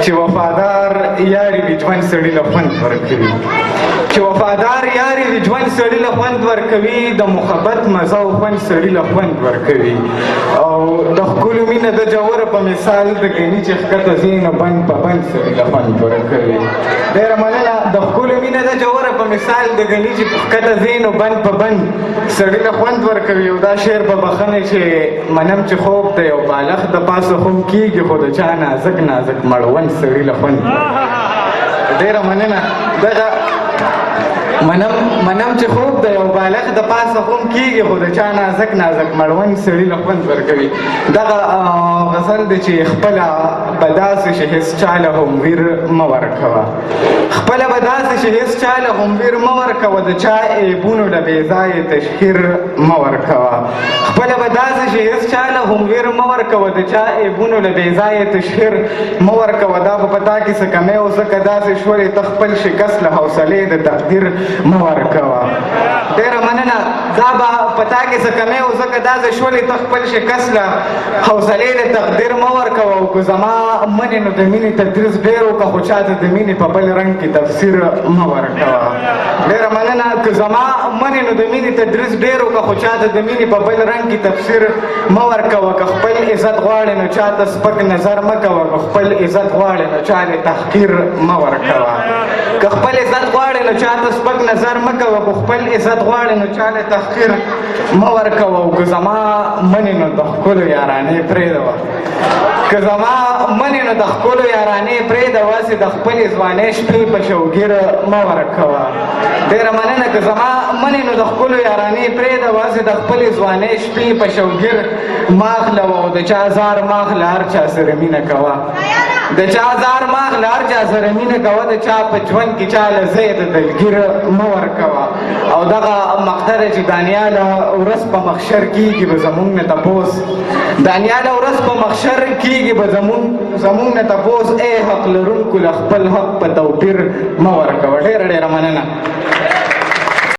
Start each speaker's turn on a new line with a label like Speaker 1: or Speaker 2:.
Speaker 1: چې وفادار یاري د ژوند سړي له خوند ورکوي چې وفادار یاري د ژوند سړي له خوند ورکوي د محبت مزه او خوند سړي له خوند ورکوي او د ښکلو مینه د جوره په مثال د ګني چې ښکته ځي نو بند په بند سړي له خوند ورکوي ډېره مننه د ښکلو مینه د جوره په مثال د ګني چې ښکته ځي نو بند په بند سړي له خوند ورکوي او دا شعر په بخښنې چې منم چې خوب دی او بالغ د پاسه خوب کېږي خو د چا نازک نازک مړوند سړي له خوند ډېره مننه دغه منم چې خوب دی او بالغ د پاسه خوب کېږي خو د چا نازک نازک مړوند سړي له خوند ورکوي دغه غزل دی چې خپله به داسې شي هېڅ چا له هم ویر مه ورکوه خپله به داسې شي هېڅ چا له هم ویر مه ورکوه د چا عیبونو له بې ځایه تشهیر مه ورکوه خپله به داسې شي هېڅ چا له هم ویر مه ورکوه د چا عیبونو له بې ځایه تشهیر مه ورکوه دا به په تا کې څه کمی او ځکه داسې شولې ته خپل شکست له حوصلې د تقدیر مه ورکوه ډېره مننه دا به په تا کې څه کمی او ځکه داسې شولې ته خپل شکست له حوصلې د تقدیر مه ورکوه او که زما منې نو د مینې تدریس ډېر وکړه خو چاته د مینې په بل رنګ کې تفسیر مه ورکوه ډېره مننه که زما منې نو د مینې تدریس ډېر وکړه خو چاته د مینې په بل رنګ کې تفسیر مه ورکوه که خپل عزت غواړې نو چاته سپک نظر مه کوه که خپل عزت غواړې نو چاته تحقیر مه ورکوه که خپل عزت غواړې نو چاته سپک نظر مه کوه که خپل عزت غواړې نو چاته تحقیر مه ورکوه او که زما منې نو د ښکلو یارانې پرېږدوه که زما منې نو د ښکلو یارانې پرېږدوه چې د خپلې ځوانۍ شپې په شوګیره مه ورکوه ډېره مننه که زما منې نو د ښکلو یارانې پرېږدوه چې د خپلې ځوانۍ شپې په شوګیر مه اخلوه او د چا زار مه اخله هر چا سره مینه کوه د چا زار مه اخله هر چا سره مینه کوه د چا په ژوند کې چا له ځای د دلګیر مه ورکوه او دغه مقطع دی چې دانیاله ورځ په محشر کېږي به زمونږ نه تپوس دانیاله ورځ په محشر کېږي به زمونږ نه تپوس ای حق لرونکو له خپل حق په توپیر مه ورکوه ډېره ډېره مننه